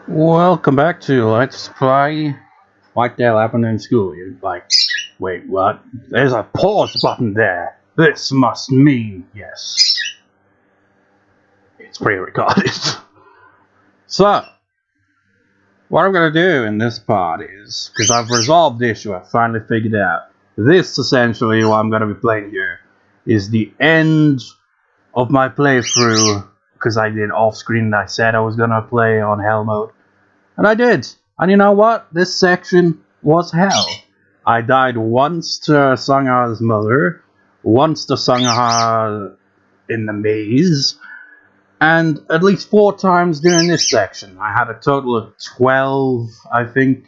Welcome back to Let's Play Whitetail Happened in School. You're like, wait, what? There's a pause button there. This must mean yes. It's pre-recorded. So, what I'm going to do in this part is, because I've resolved the issue, I've finally figured out, this essentially, what I'm going to be playing here, is the end of my playthrough, because I did off-screen, I said I was going to play on hell mode. And I did. And you know what? This section was hell. I died once to Sangha's mother, once to Sangha in the maze, and at least 4 times during this section. I had a total of 12, I think,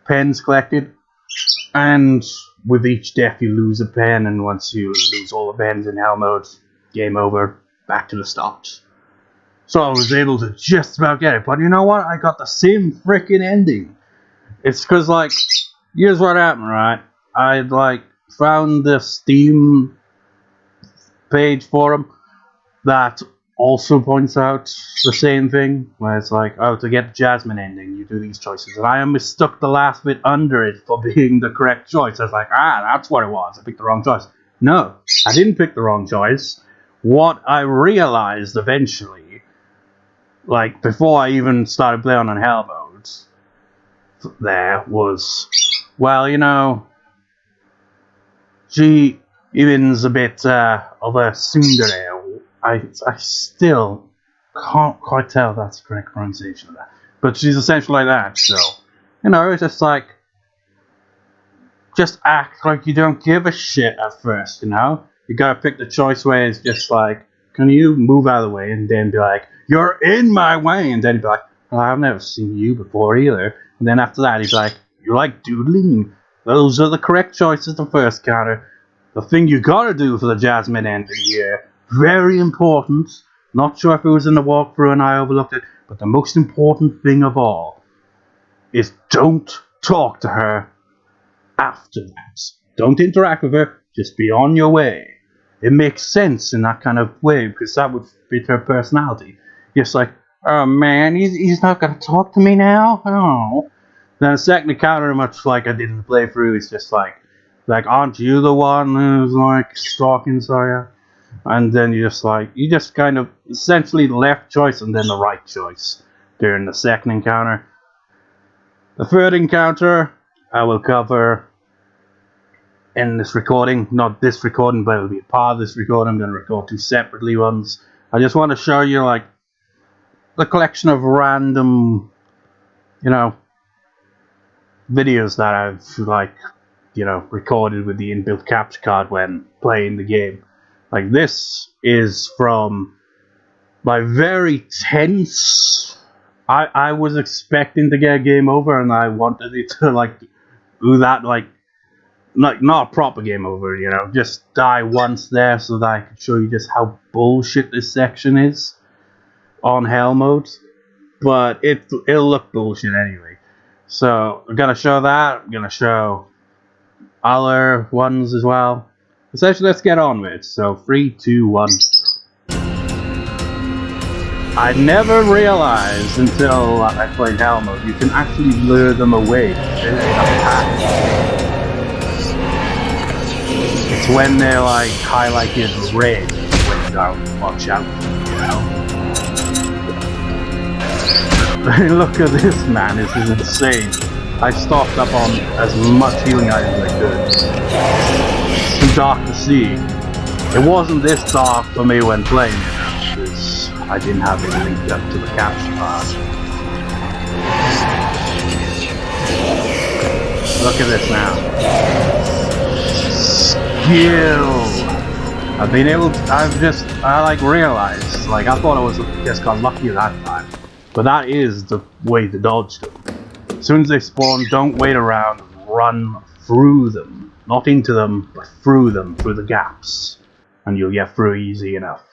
pens collected. And with each death you lose a pen, and once you lose all the pens in hell mode, game over, back to the start. So I was able to just about get it, but you know what? I got the same freaking ending. It's because, like, here's what happened, right? I'd, like, found the Steam page forum that also points out the same thing, where it's like, oh, to get the Jasmine ending, you do these choices. And I mistook the last bit under it for being the correct choice. I was like, that's what it was. I picked the wrong choice. No, I didn't pick the wrong choice. What I realized eventually, like, before I even started playing on hell mode, there was, well, you know, hee-min's a bit of a tsundere. I still can't quite tell if that's the correct pronunciation of that. But she's essentially like that, so, you know, it's just like, just act like you don't give a shit at first, you know? You gotta pick the choice where it's just like, can you move out of the way, and then be like, you're in my way, and then he'd be like, well, I've never seen you before either. And then after that, he'd be like, you like doodling? Those are the correct choices the first counter. The thing you gotta do for the Jasmine ending here, very important. Not sure if it was in the walkthrough and I overlooked it, but the most important thing of all is don't talk to her after that. Don't interact with her, just be on your way. It makes sense in that kind of way, because that would fit her personality. Just like, oh man, he's not gonna talk to me now? Oh. Then the second encounter, much like I did in the playthrough, is just like, aren't you the one who's like stalking Sawyer? And then you just kind of essentially the left choice and then the right choice during the second encounter. The third encounter I will cover in this recording, not this recording, but it'll be a part of this recording. I'm going to record 2 separately ones. I just want to show you, like, the collection of random, you know, videos that I've, like, you know, recorded with the inbuilt capture card when playing the game. Like, this is from my very tense, I was expecting to get a game over, and I wanted it to, like, do that, like, not a proper game over, you know, just die once there so that I could show you just how bullshit this section is on hell mode. But it'll look bullshit anyway. So I'm gonna show that. I'm gonna show other ones as well. Essentially, let's get on with it. So 3, 2, 1. I never realized until I played hell mode you can actually lure them away in a pack. It's when they're like highlighted red when you don't watch out, you know? Look at this, man, this is insane. I stocked up on as much healing items as I could. It's too dark to see. It wasn't this dark for me when playing, you know, because I didn't have it linked up to the capture card. Look at this now. I've been able to, I realized, like, I thought I was just got lucky that time, but that is the way to dodge them. As soon as they spawn, don't wait around, run through them, not into them, but through them, through the gaps, and you'll get through easy enough.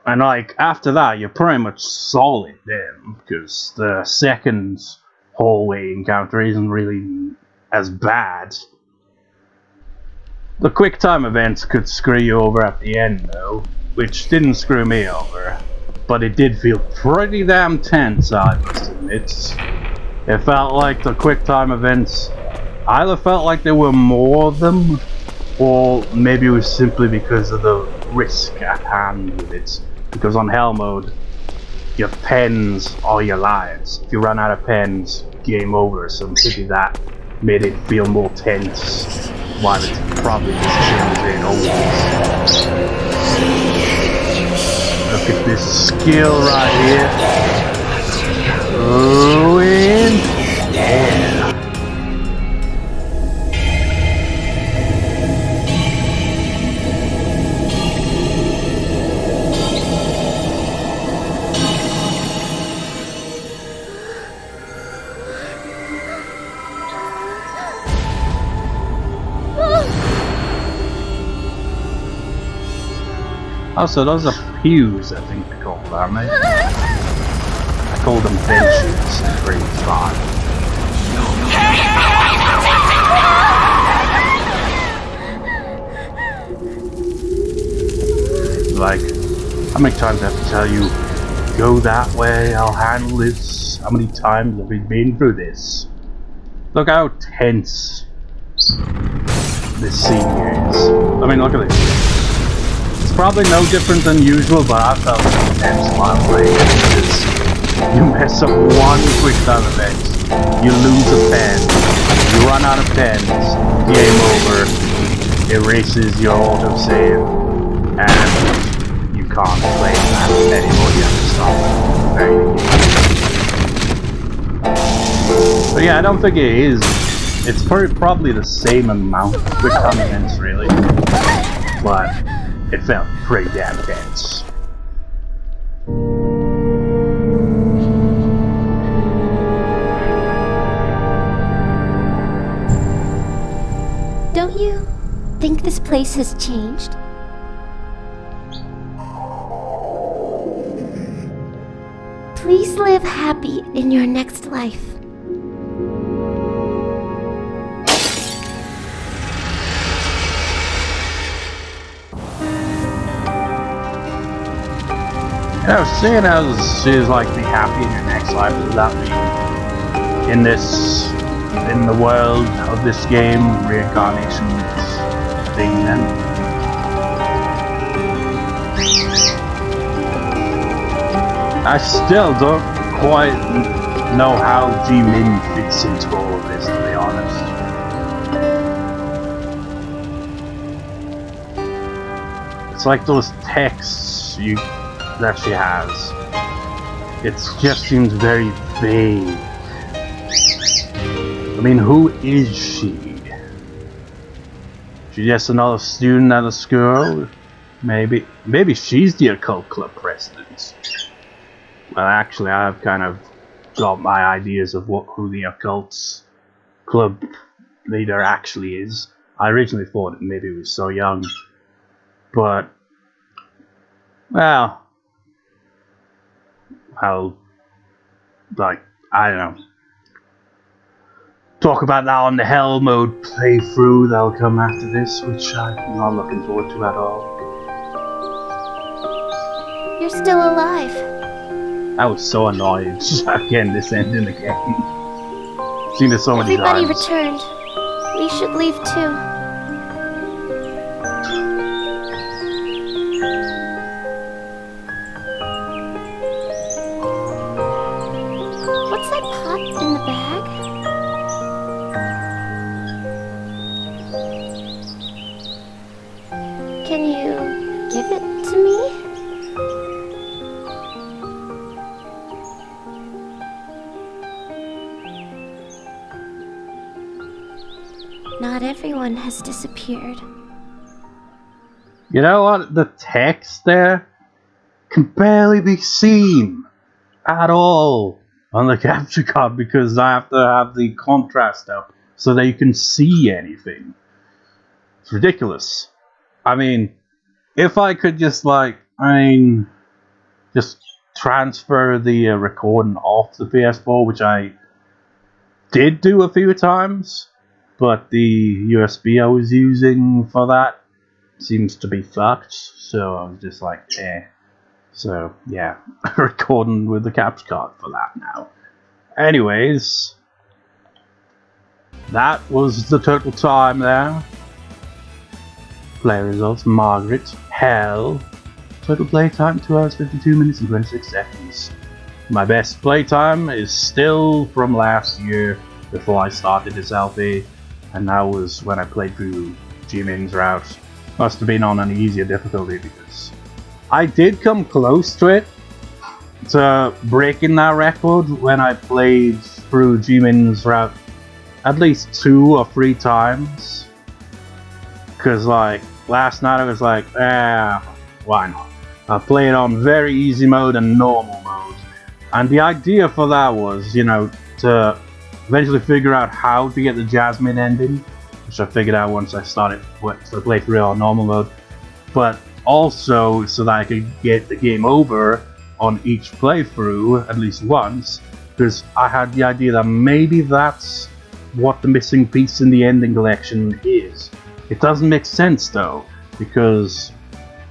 And like, after that, you're pretty much solid then, because the second hallway encounter isn't really as bad. The quick time events could screw you over at the end though, which didn't screw me over. but it did feel pretty damn tense, I must admit. It felt like the QuickTime events either felt like there were more of them, or maybe it was simply because of the risk at hand with it. Because on Hell mode, your pens are your lives. If you run out of pens, game over. So maybe that made it feel more tense, while it's probably just changing always. Look at this skill right here. Oh, yeah. Also, those are pews, I think they're called, aren't they? I call them benches in Grade 5. Like, how many times do I have to tell you, go that way, I'll handle this? How many times have we been through this? Look how tense this scene is. I mean, look at this. It's probably no different than usual, but I felt tense while playing it because you mess up one quick time event, you lose a pen, you run out of pens, game over, erases your autosave, and you can't play that anymore, you have to stop playing the game. But yeah, I don't think it is. It's probably the same amount of quick time events, really, but it felt pretty damn tense. Don't you think this place has changed? Please live happy in your next life. Yeah, seeing as she's like be happy in your next life, does that mean in the world of this game, reincarnation is a thing then? I still don't quite know how hee-min fits into all of this, to be honest. It's like those texts that she has. It just seems very vague. I mean, who is she? She's just another student at a school? Maybe she's the occult club president. Well, actually, I've kind of got my ideas of who the occult club leader actually is. I originally thought that maybe he was so young, but well, I don't know. Talk about that on the Hell mode playthrough that'll come after this, which I'm not looking forward to at all. You're still alive. I was so annoyed again this ending again. Seen it so many Everybody times. returned. We should leave too. What's that pot in the bag? Can you give it to me? Not everyone has disappeared. You know what? The text there can barely be seen at all on the capture card because I have to have the contrast up so that you can see anything. It's ridiculous. I mean, if I could just just transfer the recording off the PS4, which I did do a few times, but the USB I was using for that seems to be fucked, so I was just like, So, yeah, recording with the capture card for that now. Anyways, that was the total time there. Play results, Margaret, hell. Total playtime, 2 hours, 52 minutes and 26 seconds. My best playtime is still from last year, before I started this LP, and that was when I played through Hee-min's route. Must have been on an easier difficulty because I did come close to it, to breaking that record when I played through Hee-min's route at least 2 or 3 times. Cause like last night I was like, why not? I played on very easy mode and normal mode, and the idea for that was, you know, to eventually figure out how to get the Jasmine ending, which I figured out once I started to play through on normal mode, but also so that I could get the game over on each playthrough at least once, because I had the idea that maybe that's what the missing piece in the ending collection is. It doesn't make sense though, because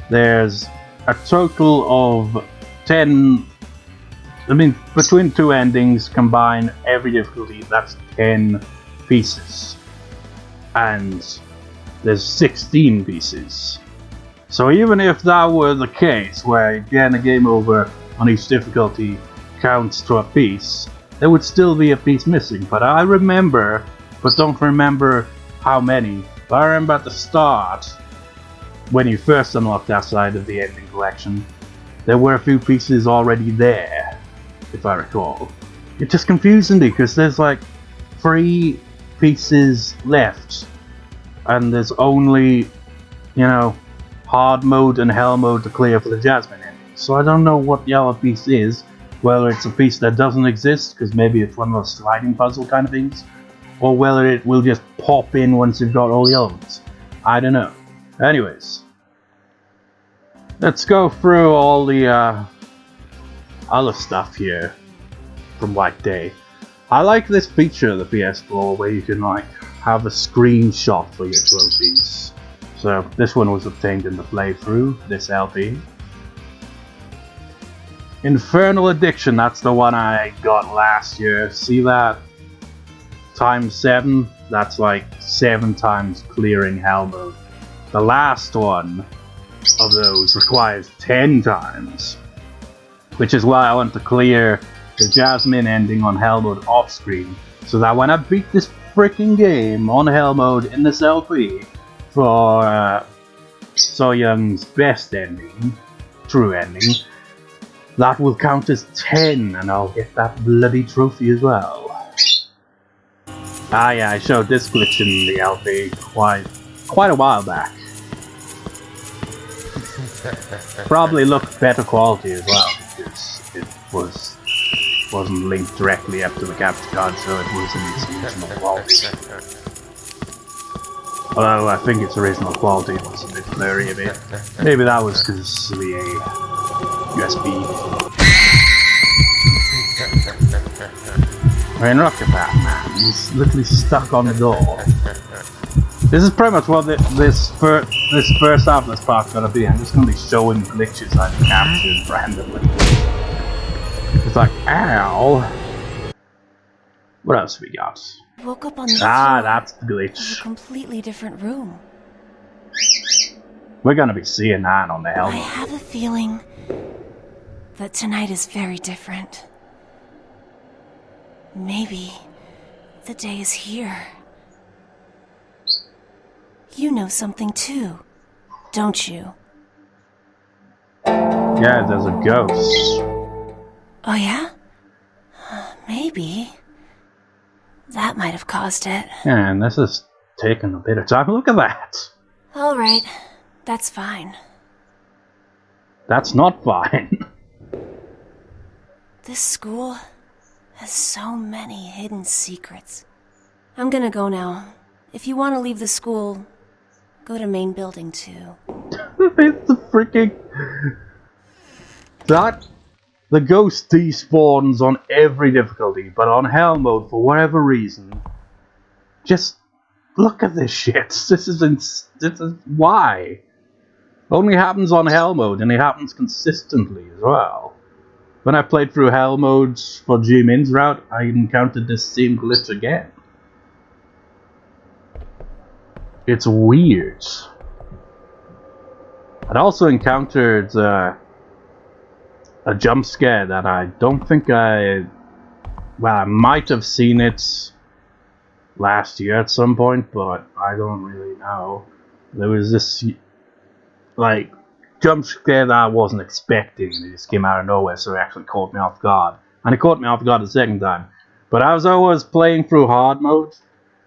there's a total of 10, I mean, between 2 endings combine every difficulty, that's 10 pieces. And there's 16 pieces. So even if that were the case, where getting a game over on each difficulty counts to a piece, there would still be a piece missing. But I remember, but don't remember how many. But I remember at the start, when you first unlocked that side of the ending collection, there were a few pieces already there, if I recall. It's just confusing me, because there's like 3 pieces left, and there's only, you know, hard mode and hell mode to clear for the Jasmine ending. So I don't know what the other piece is, whether it's a piece that doesn't exist, because maybe it's one of those sliding puzzle kind of things, or whether it will just pop in once you've got all the elements. I don't know. Anyways, let's go through all the other stuff here from White Day. I like this feature of the PS4 where you can like have a screenshot for your trophies. So this one was obtained in the playthrough, this LP. Infernal Addiction, that's the one I got last year. See that? Times 7, that's like 7 times clearing hell mode. The last one of those requires 10 times, which is why I want to clear the Jasmine ending on hell mode off screen, so that when I beat this freaking game on hell mode in this LP for So Young's best ending, true ending, that will count as 10 and I'll get that bloody trophy as well. Ah yeah, I showed this glitch in the LP quite a while back. Probably looked better quality as well, because it wasn't linked directly up to the capture card, so it wasn't its original quality. Although I think its original quality was a bit blurry a bit. Maybe that was because of the USB. I mean, look at that man, he's literally stuck on the door. This is pretty much what this first half of this part's gonna be. I'm just gonna be showing glitches I've captured randomly. It's like, ow. What else we got? Woke up on the Ah, floor that's the in glitch. a completely different room. We're gonna be seeing that on the I helmet. have a feeling that tonight is very different. Maybe the day is here. You know something too, don't you? Yeah, there's a ghost. Oh yeah? Maybe. That might have caused it. Yeah, and this is taking a bit of time. Look at that. Alright, that's fine. That's not fine. This school has so many hidden secrets. I'm gonna go now. If you want to leave the school, go to main building too. It's the freaking... The ghost despawns on every difficulty, but on hell mode, for whatever reason, just look at this shit. This is why? Only happens on Hell mode, and it happens consistently as well. When I played through Hell modes for G-Min's route, I encountered this same glitch again. It's weird. I'd also encountered a jump scare that I don't think I might have seen it last year at some point, but I don't really know. There was this like jump scare that I wasn't expecting, and it just came out of nowhere, so it actually caught me off guard. And it caught me off guard the second time. But as I was playing through hard mode,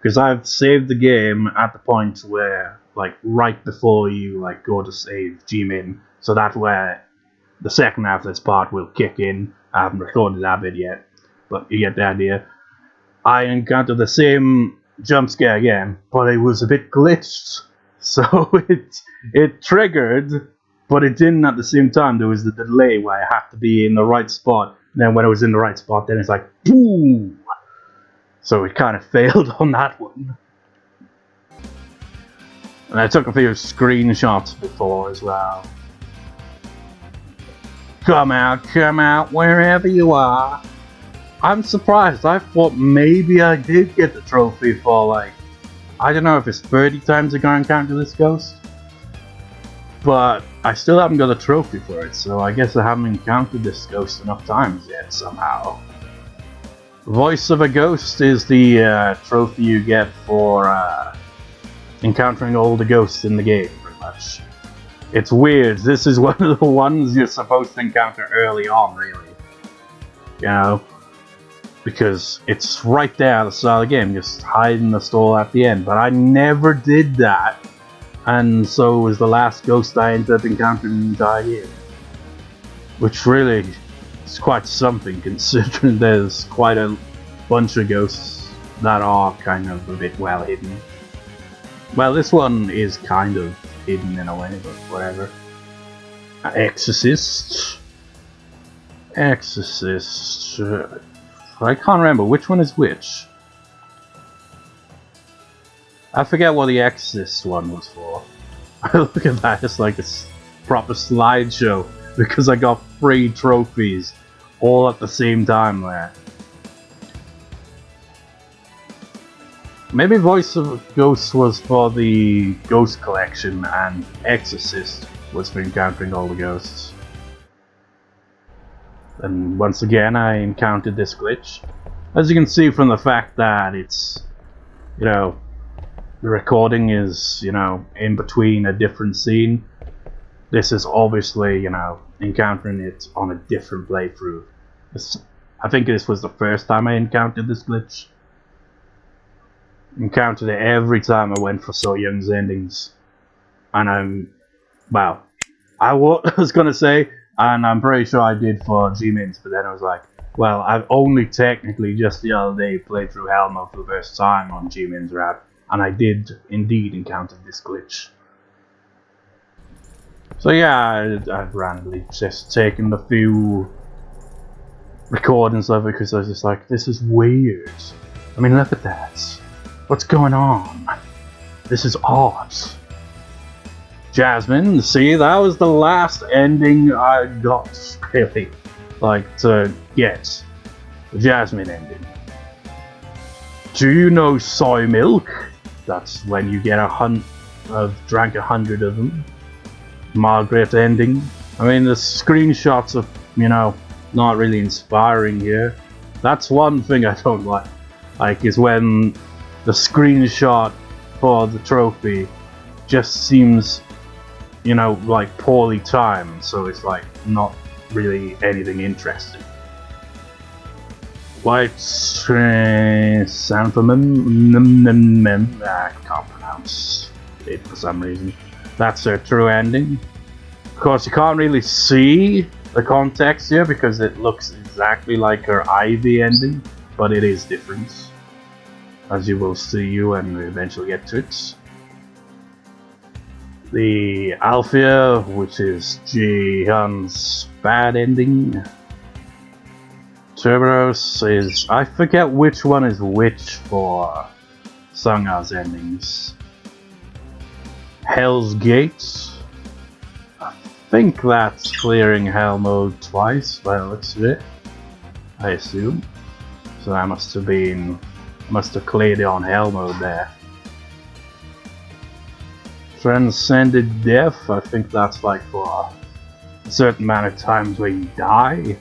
because I've saved the game at the point where, like, right before you like go to save G-Min, so that's where the second half of this part will kick in. I haven't recorded that bit yet, but you get the idea. I encountered the same jump scare again, but it was a bit glitched. So it triggered, but it didn't at the same time. There was the delay where I had to be in the right spot. And then when I was in the right spot, then it's like, boom! So it kind of failed on that one. And I took a few screenshots before as well. Come out, wherever you are. I'm surprised. I thought maybe I did get the trophy for, like, I don't know if it's 30 times I go encounter this ghost. But I still haven't got a trophy for it, so I guess I haven't encountered this ghost enough times yet, somehow. Voice of a Ghost is the trophy you get for encountering all the ghosts in the game, pretty much. It's weird. This is one of the ones you're supposed to encounter early on, really. You know? Because it's right there at the start of the game, just hide in the stall at the end. But I never did that, and so it was the last ghost I ended up encountering in the entire game. Which really is quite something, considering there's quite a bunch of ghosts that are kind of a bit well hidden. Well, this one is kind of hidden in a way, but whatever. Exorcist. I can't remember which one is which. I forget what the Exorcist one was for. Look at that, it's like a proper slideshow because I got 3 trophies all at the same time there. Maybe Voice of Ghosts was for the Ghost Collection and Exorcist was for encountering all the ghosts. And once again I encountered this glitch. As you can see from the fact that it's, you know, the recording is, you know, in between a different scene. This is obviously, you know, encountering it on a different playthrough. I think this was the first time I encountered this glitch. Encountered it every time I went for So Young's endings. And I was gonna say, and I'm pretty sure I did for G-Min's, but then I was like, well, I've only technically just the other day played through Hell mode for the first time on G-Min's route, and I did indeed encounter this glitch. So yeah, I've randomly just taken a few recordings of it because I was just like, this is weird. I mean, look at that. What's going on? This is odd. Jasmine, see, that was the last ending I got, really, like, to get. The Jasmine ending. Do you know soy milk? That's when you get drank 100 of them. Margaret ending. I mean, the screenshots of, you know, not really inspiring here. That's one thing I don't like is when the screenshot for the trophy just seems, you know, like poorly timed, so it's like not really anything interesting. White Sanfamon, I can't pronounce it for some reason. That's their true ending. Of course, you can't really see the context here because it looks exactly like her Ivy ending, but it is different, as you will see when we eventually get to it. The Althea, which is Ji-Hun's bad ending. Cerberus is, I forget which one is which for Sunga's endings. Hell's Gates. think that's clearing hell mode twice by the looks of it. I assume. So that must have cleared it on hell mode there. Transcended death, I think that's like for a certain amount of times where you die.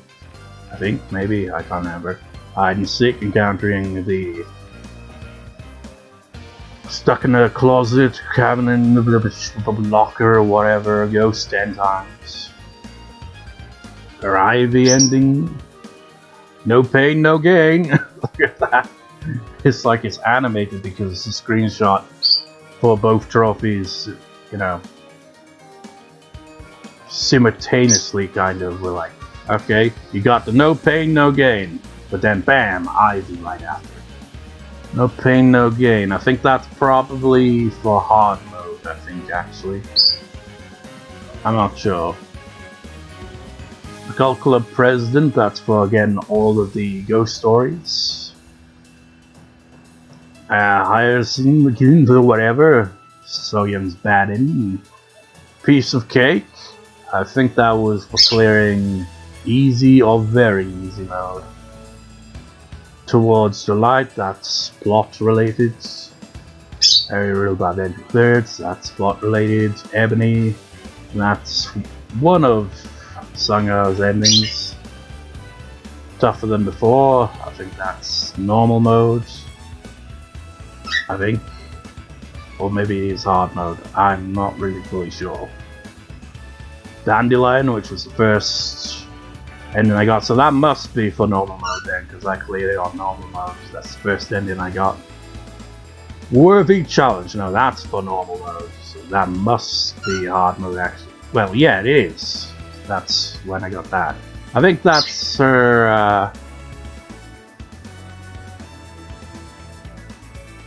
I think, maybe, I can't remember. Hide and seek, encountering the stuck in a closet, cabin in the locker or whatever, ghost 10 times. Arrive the ending. No pain, no gain. Look at that. It's like it's animated because it's a screenshot for both trophies, you know, simultaneously kind of. We're like, okay, you got the no pain, no gain, but then bam, Ivy right after. No pain, no gain. I think that's probably for hard mode, I think, actually. I'm not sure. The Cult Club President, that's for, again, all of the ghost stories. Hyacinth, or whatever. Soyeon's bad in. Piece of cake. I think that was for clearing easy or very easy mode. Towards the light, that's plot related. Very real bad end thirds, that's plot related. Ebony, that's one of Sungho's endings. Tougher than before, I think that's normal mode. I think. Or maybe it's hard mode, I'm not really fully sure. Dandelion, which was the first ending I got, so that must be for normal mode then, because I cleared it on normal mode. That's the first ending I got. Worthy challenge, no, that's for normal mode, so that must be hard mode actually. Well, yeah, it is. That's when I got that. I think that's her,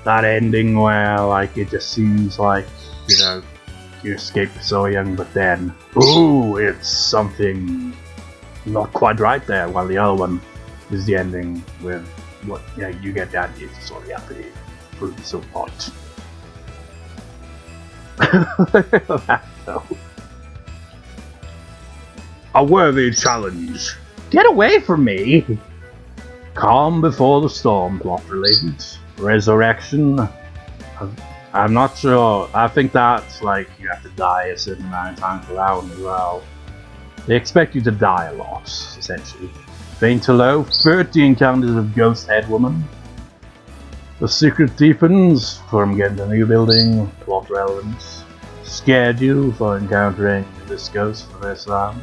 that ending where, like, it just seems like, you know, you escape so young, but then, ooh, it's something not quite right there, while the other one is the ending with what, yeah, you get that, it's sorry, happy, fruit so hot. That though. A worthy challenge. Get away from me! Calm before the storm, plot related. Resurrection. I'm not sure. I think that's like you have to die a certain amount of time for that one as well. They expect you to die a lot, essentially. Faint to low, 30 encounters of Ghost Head Woman. The secret deepens from getting to a new building, plot relevance. Scared you for encountering this ghost for the first time.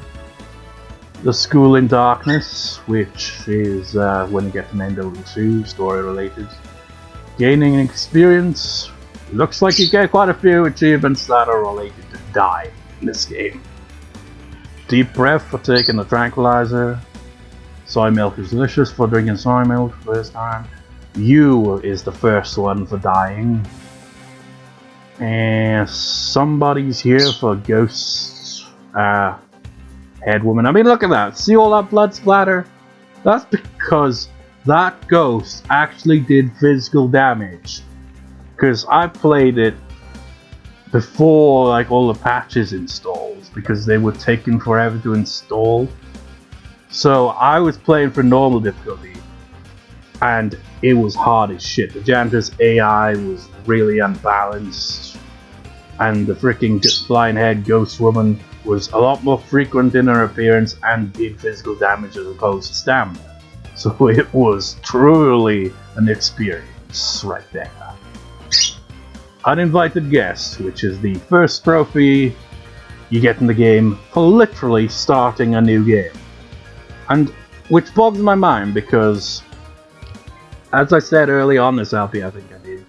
The School in Darkness, which is when you get to main building 2, story related. Gaining experience. Looks like you get quite a few achievements that are related to die in this game. Deep breath for taking the tranquilizer. Soy milk is delicious for drinking soy milk for the first time. You is the first one for dying. And somebody's here for ghosts. Head woman. I mean, look at that. See all that blood splatter? That's because that ghost actually did physical damage. Because I played it before like all the patches installed, because they were taking forever to install. So I was playing for normal difficulty, and it was hard as shit. The janitor's AI was really unbalanced, and the freaking blind head ghost woman was a lot more frequent in her appearance and did physical damage as opposed to stamina. So it was truly an experience right there. Uninvited Guest, which is the first trophy you get in the game for literally starting a new game. And which bogs my mind because, as I said early on this LP, I think I did,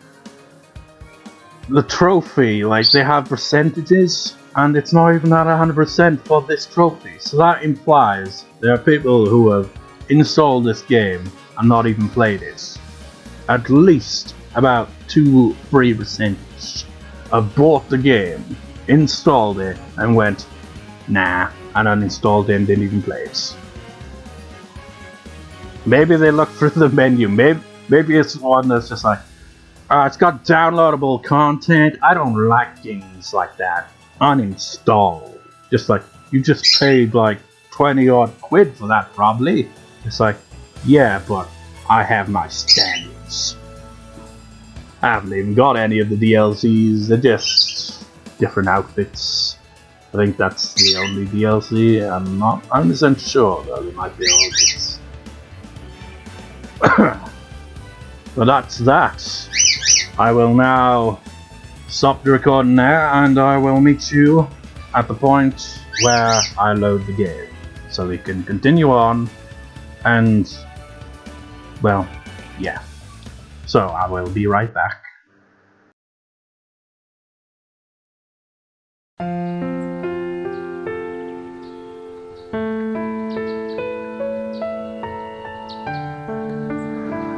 the trophy, like, they have percentages, and it's not even at 100% for this trophy. So that implies there are people who have installed this game and not even played it. At least about 2-3% have bought the game, installed it, and went, nah, and uninstalled it and didn't even play it. Maybe they look through the menu, maybe it's one that's just like, it's got downloadable content, I don't like things like that. Uninstall. Just like, you just paid like 20 odd quid for that probably. It's like, yeah, but I have my standards. I haven't even got any of the DLCs, they're just different outfits. I think that's the only DLC, I'm not 100% sure though, there might be other bits. But that's that. I will now stop the recording there and I will meet you at the point where I load the game. So we can continue on and, well, yeah. So I will be right back.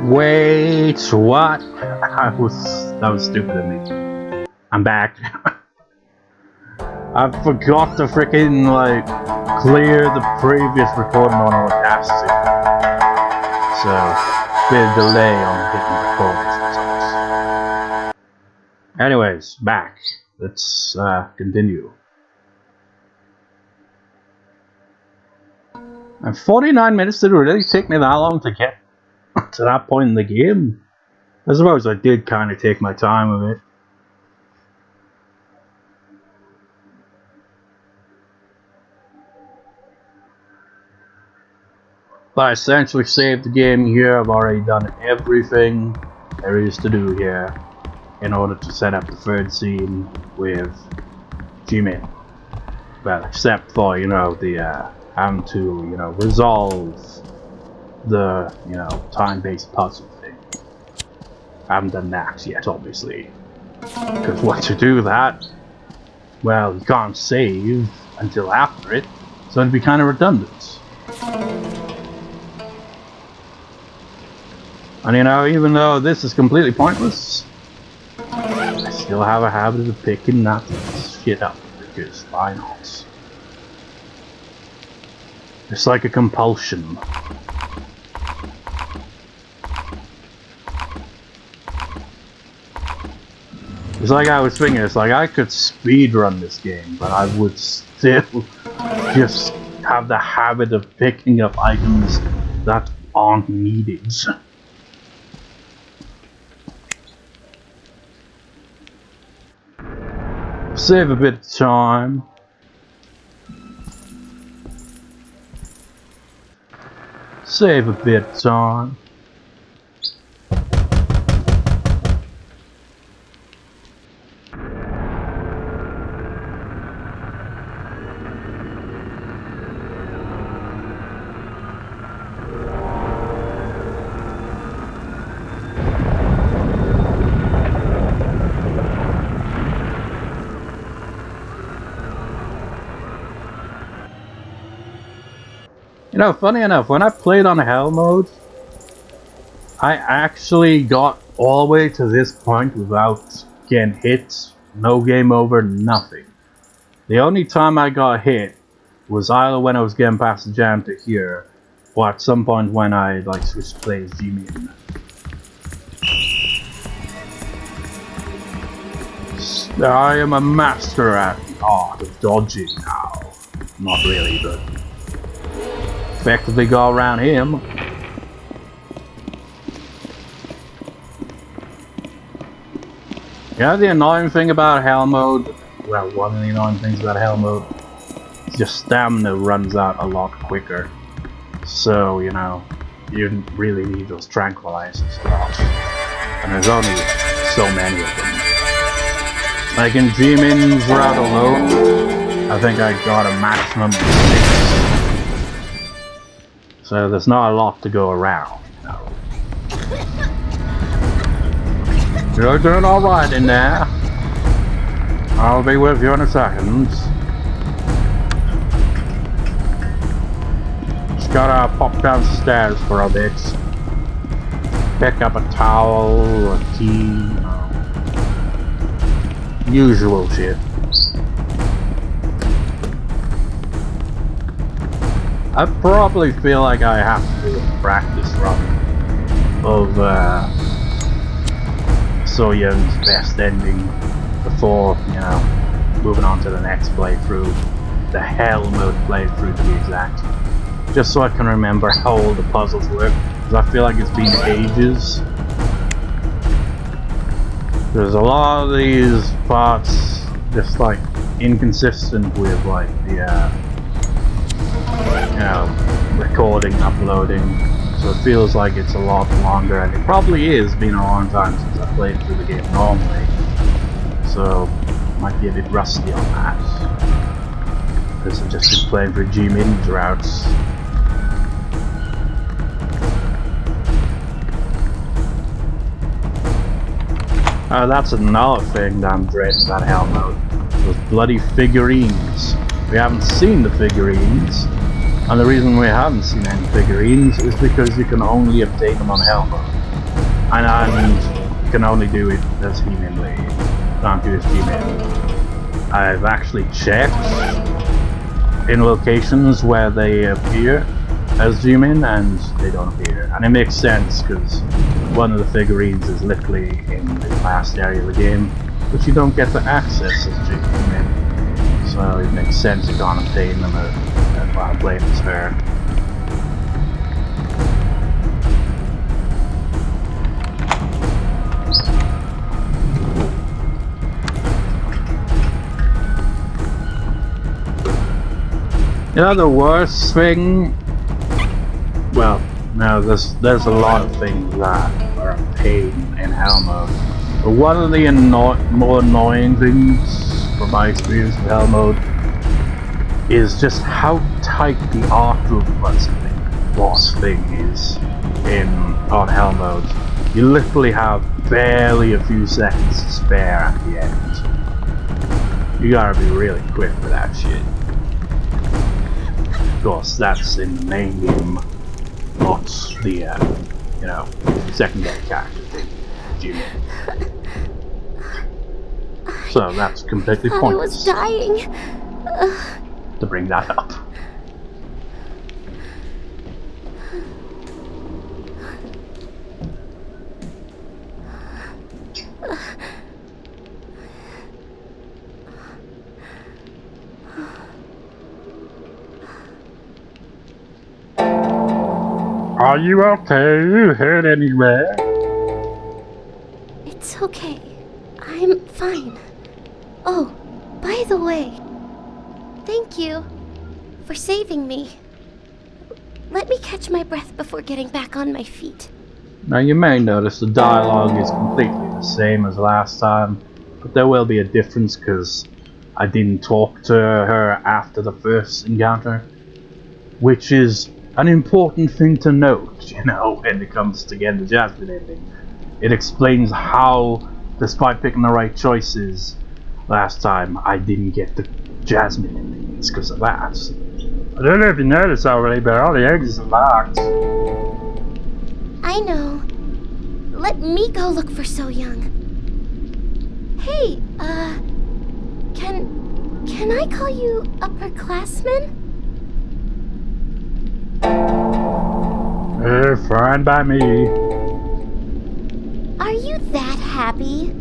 Wait, what? That was stupid of me. I'm back. I forgot to freaking like clear the previous recording on Audacity. So, bit of delay on getting recorded. Anyways, back. Let's continue. And 49 minutes, did it really take me that long to get to that point in the game? I suppose I did kind of take my time with it. But I essentially saved the game here. I've already done everything there is to do here in order to set up the third scene with Hee-min. Well, except for, you know, the having to, you know, resolve the, you know, time-based puzzle thing. I haven't done that yet, obviously. Because once you do that, well, you can't save until after it, so it'd be kind of redundant. And you know, even though this is completely pointless, I still have a habit of picking that shit up, because why not? It's like a compulsion. It's like I was thinking, it's like I could speedrun this game, but I would still just have the habit of picking up items that aren't needed. Save a bit of time. Save a bit of time. You know, funny enough, when I played on hell mode, I actually got all the way to this point without getting hit, no game over, nothing. The only time I got hit was either when I was getting past the jam to here, or at some point when I like switched plays hee-min. I am a master at the art of dodging now. Not really, but effectively go around him. Yeah, the annoying thing about hell mode, well, one of the annoying things about hell mode, is your stamina runs out a lot quicker. So, you know, you really need those tranquilizers a lot. And there's only so many of them. Like in Hee-min's route alone, I think I got a maximum of 6. So there's not a lot to go around, you know. You're doing alright in there. I'll be with you in a second. Just gotta pop downstairs for a bit. Pick up a towel, a key, you know. Usual shit. I probably feel like I have to do a practice run of Soyeon's best ending before, you know, moving on to the next playthrough. the hell mode playthrough to be exact. Just so I can remember how all the puzzles work, because I feel like it's been ages. There's a lot of these parts just like inconsistent with like the recording, uploading, so it feels like it's a lot longer, and it probably is been a long time since I played through the game normally, so might be a bit rusty on that, because I've just been playing through G-Min's routes. That's another thing that I'm dreading about Hell Mode. Those bloody figurines. We haven't seen the figurines, and the reason we haven't seen any figurines is because you can only obtain them on Hell Mode. And you can only do it as hee-min Lee. Can't do it as G-Min. I've actually checked in locations where they appear as G-Min and they don't appear. And it makes sense because one of the figurines is literally in the last area of the game, which you don't get to access as G-Min. So it makes sense you can't obtain them while playing as her. You know the worst thing? Well, no, there's a lot of things that are a pain in Hell Mode. But one of the more annoying things from my experience with Hell Mode is just how tight the artwork boss thing is on Hell Mode. You literally have barely a few seconds to spare at the end. You gotta be really quick with that shit. Of course, that's in the main game, not the, secondary character thing. G-Min. So that's completely pointless. I was dying. To bring that up. Are you okay? You hurt anywhere? It's okay. I'm fine. Oh, by the way, thank you for saving me. Let me catch my breath before getting back on my feet. Now you may notice the dialogue is completely the same as last time, but there will be a difference because I didn't talk to her after the first encounter, which is an important thing to note, when it comes to getting the Jasmine ending. It explains how, despite picking the right choices last time, I didn't get the Jasmine ending. It's because of that. I don't know if you noticed already, but all the exits are locked. I know. Let me go look for So Young. Hey, can I call you upperclassman? Fine by me. Are you that happy?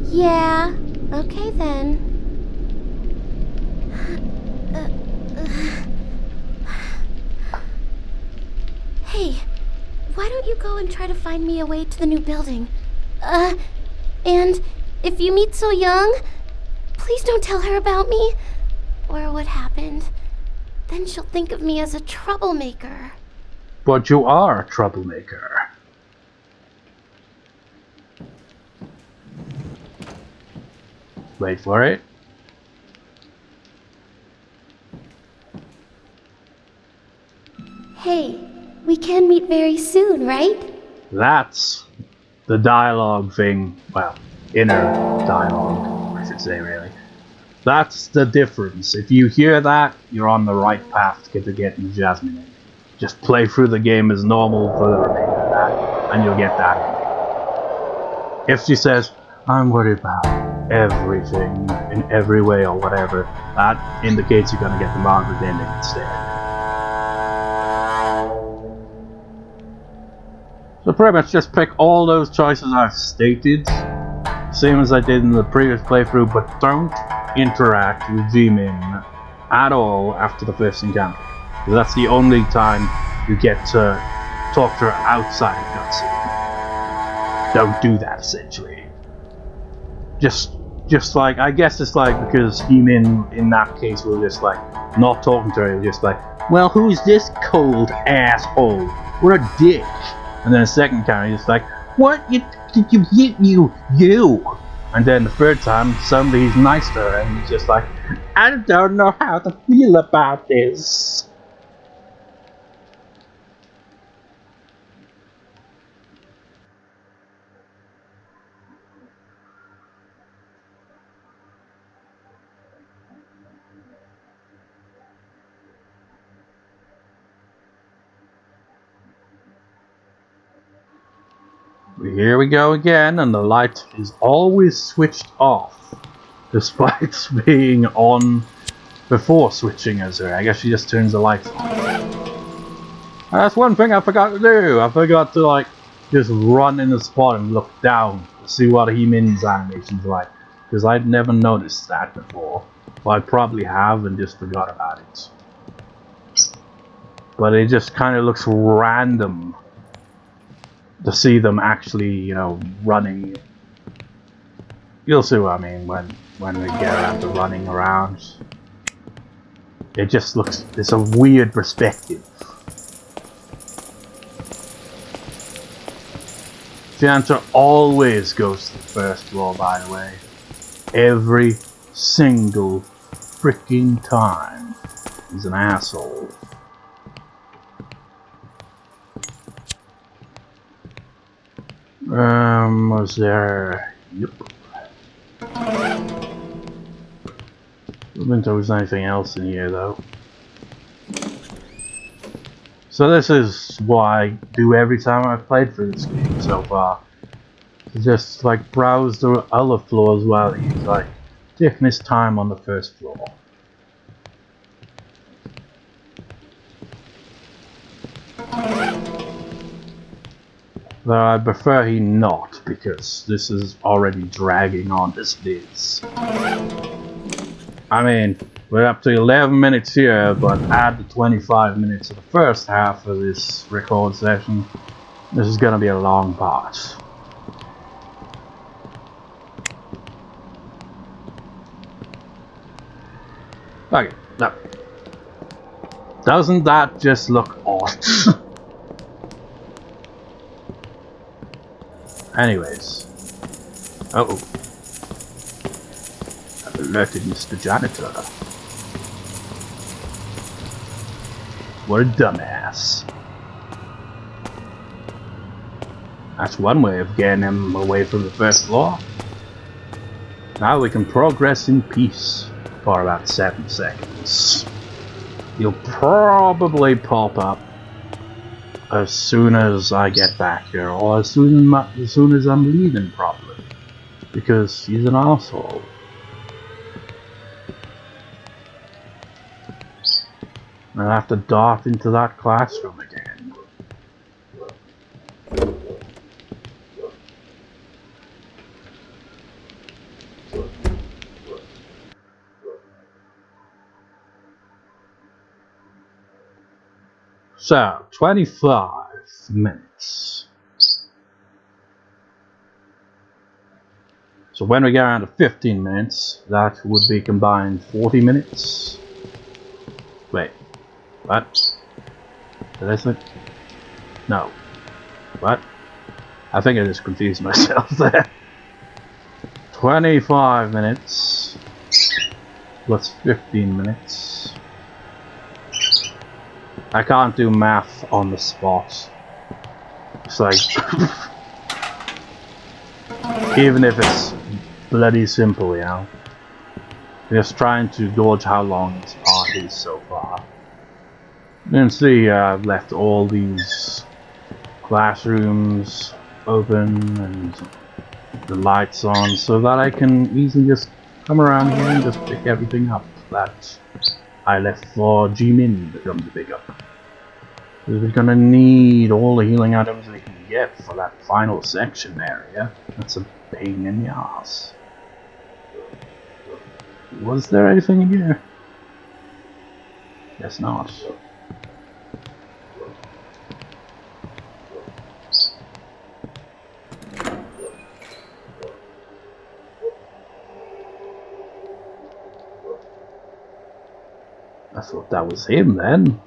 Yeah. Okay then. Hey, why don't you go and try to find me a way to the new building? And if you meet So Young, please don't tell her about me or what happened. Then she'll think of me as a troublemaker. But you are a troublemaker. Wait for it. Hey, we can meet very soon, right? That's the dialogue thing. Well, inner dialogue, I should say, really. That's the difference. If you hear that, you're on the right path to getting Jasmine in. Just play through the game as normal for the remainder of that, and you'll get that ending. If she says, I'm worried about everything in every way or whatever, that indicates you're going to get the Margaret ending instead. So pretty much just pick all those choices I've stated, same as I did in the previous playthrough, but don't interact with G-Min at all after the first encounter. Because that's the only time you get to talk to her outside of cutscene. Don't do that, essentially. Just like, I guess it's like because hee-min in that case was just like not talking to her, just like, well, who's this cold asshole? What a dick. And then the second encounter, he's like, what? You hit you? And then the third time, suddenly he's nice to her, and he's just like, I don't know how to feel about this. Here we go again, and the light is always switched off, despite being on before switching as her. I guess she just turns the lights on. That's one thing I forgot to do. I forgot to like just run in the spot and look down to see what hee-min's animation's like, because I'd never noticed that before. Well, I probably have and just forgot about it. But it just kind of looks random to see them actually, you know, running. You'll see what I mean when we get around to running around. It just looks, it's a weird perspective. Chanter always goes to the first floor, by the way. Every single freaking time. He's an asshole. Was there? Yep. I don't think there was anything else in here though. So this is what I do every time I've played through this game so far. Just like browse the other floors while he's like taking his time on the first floor. Though I prefer he not, because this is already dragging on this biz. I mean, we're up to 11 minutes here, but add the 25 minutes of the first half of this record session, this is gonna be a long part. Okay, now, doesn't that just look odd? Anyways. Uh-oh. I've alerted Mr. Janitor. What a dumbass. That's one way of getting him away from the first floor. Now we can progress in peace for about 7 seconds. He'll probably pop up as soon as I get back here, or as soon as I'm leaving, probably, because he's an asshole. I have to dart into that classroom again. So, 25 minutes. So when we get around to 15 minutes, that would be combined 40 minutes. Wait, what? Did I say? No. What? I think I just confused myself there. 25 minutes plus 15 minutes. I can't do math on the spot. It's like, even if it's bloody simple, you know. Just trying to gauge how long this part is so far. You can see I've left all these classrooms open and the lights on so that I can easily just come around here and just pick everything up that I left for Jasmine to come to pick up. We're gonna need all the healing items we can get for that final section area. That's a pain in the ass. Was there anything in here? Guess not. I thought that was him then.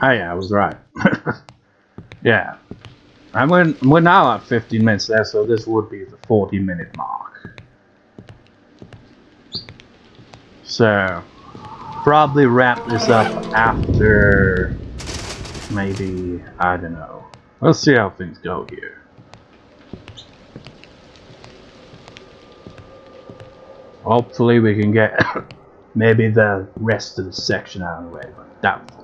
Oh yeah, I was right. Yeah. And we're now at 15 minutes there, so this would be the 40-minute mark. So, probably wrap this up after maybe, I don't know. Let's see how things go here. Hopefully we can get maybe the rest of the section out of the way, but doubtful.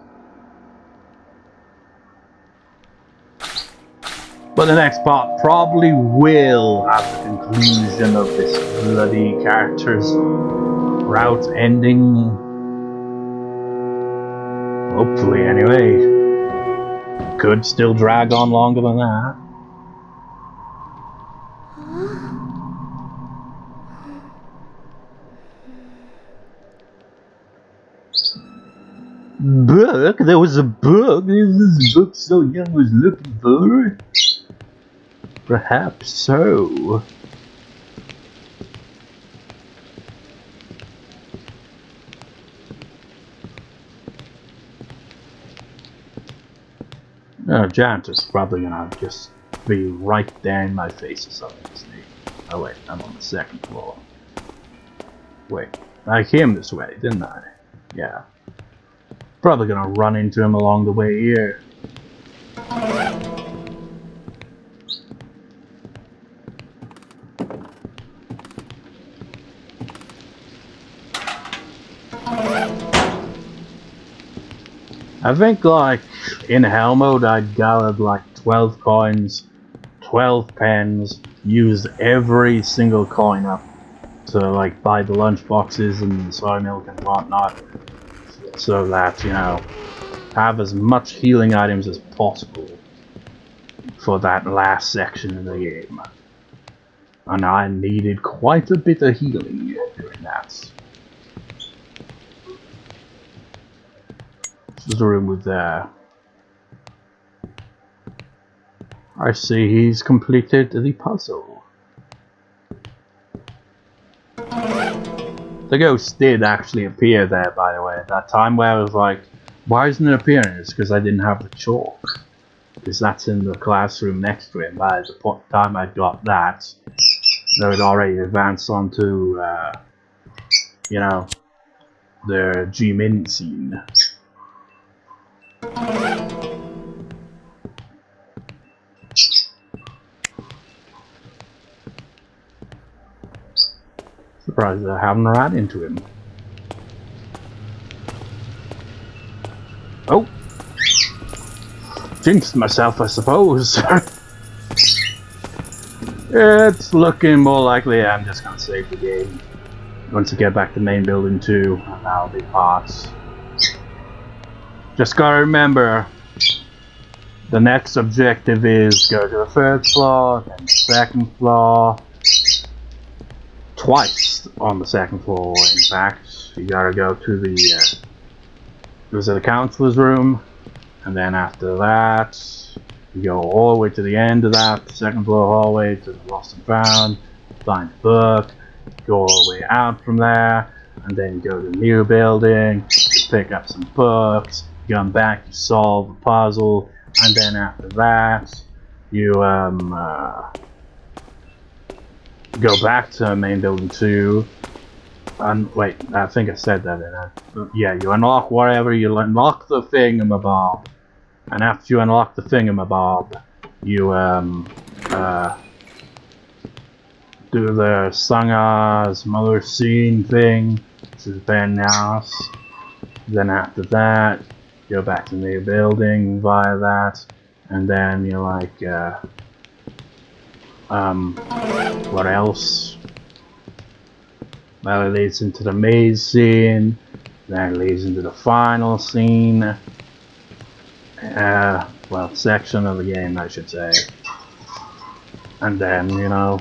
But the next part probably will have the conclusion of this bloody character's route ending. Hopefully, anyway. Could still drag on longer than that. Book? There was a book? Is this book So Young was looking for? Perhaps so. Janitor's probably gonna just be right there in my face or something, isn't he? Oh wait, I'm on the second floor. Wait, I came this way, didn't I? Yeah. Probably gonna run into him along the way here. I think, like, in hell mode I'd gathered like 12 coins, 12 pens, used every single coin up to like buy the lunch boxes and soy milk and whatnot, so that, you know, have as much healing items as possible for that last section of the game. And I needed quite a bit of healing during that. This is the room with I see he's completed the puzzle. The ghost did actually appear there, by the way, at that time where I was like, why isn't it appearing? It's because I didn't have the chalk. Because that's in the classroom next to him. By the time I got that, they had already advanced onto, you know, the hee-min scene. Surprised I haven't ran into him. Oh! Jinxed myself, I suppose. It's looking more likely I'm just gonna save the game. Once I get back to main building 2, and that'll be parts. Just gotta remember, the next objective is go to the 3rd floor, then the 2nd floor. Twice on the 2nd floor, in fact. You gotta go to the counselor's room, and then after that, you go all the way to the end of that 2nd floor hallway to the lost and found, find the book, go all the way out from there, and then you go to the new building, you pick up some books, you come back, you solve the puzzle, and then after that, you go back to main building 2, and wait, I think I said that. Yeah, you unlock whatever, you unlock the thingamabob, and after you unlock the thingamabob, you do the Sanga's mother scene thing, which is very nice. Then after that, go back to the new building via that, And then you're like, what else? Well, it leads into the maze scene, then it leads into the final scene. Well, section of the game, I should say. And then, you know,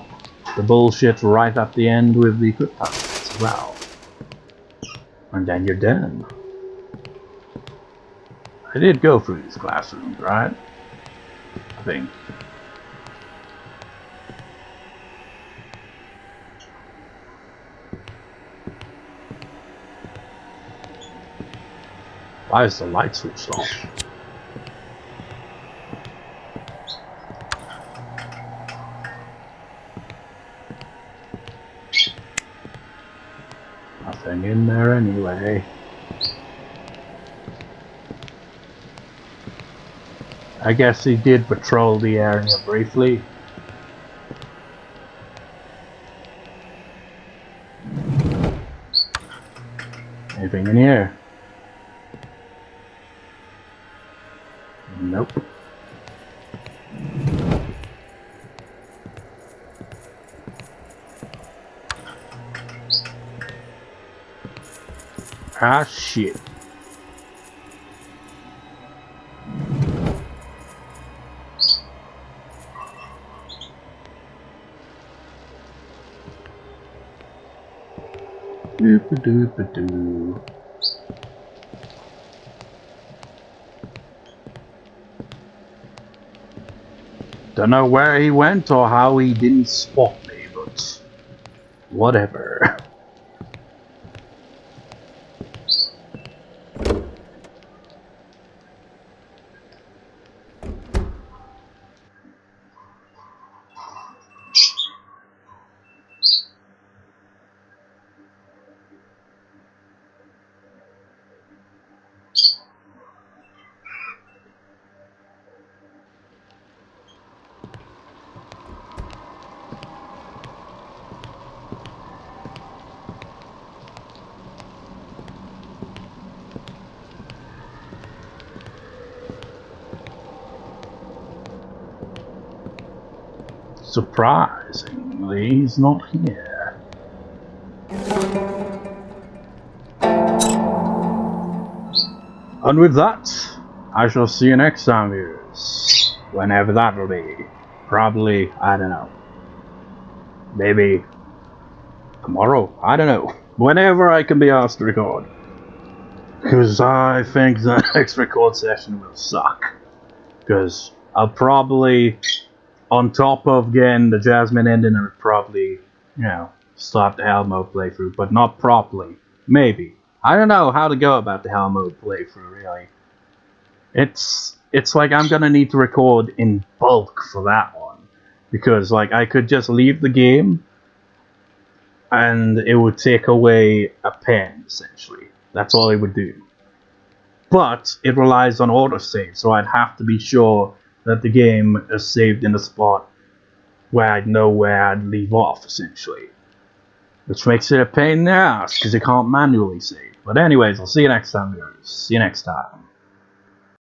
the bullshit right at the end with the quick time as well. And then you're done. I did go through these classrooms, right? I think. Why is the light switched off? Nothing in there anyway. I guess he did patrol the area briefly. Anything in here? Nope. Ah, shit. Doop-a-doop-a-doo. Don't know where he went or how he didn't spot me, but whatever. Surprisingly, he's not here. And with that, I shall see you next time, viewers. Whenever that will be. Probably, I don't know. Maybe tomorrow? I don't know. Whenever I can be asked to record. Because I think the next record session will suck. Because I'll probably, on top of getting the Jasmine ending, I'll probably, you know, start the Hell mode playthrough, but not properly. Maybe. I don't know how to go about the Hell mode playthrough, really. It's like I'm gonna need to record in bulk for that one. Because, like, I could just leave the game, and it would take away a pen, essentially. That's all it would do. But it relies on autosave, so I'd have to be sure that the game is saved in a spot where I'd know where I'd leave off, essentially. Which makes it a pain in the ass, because you can't manually save. But anyways, I'll see you next time, guys. See you next time.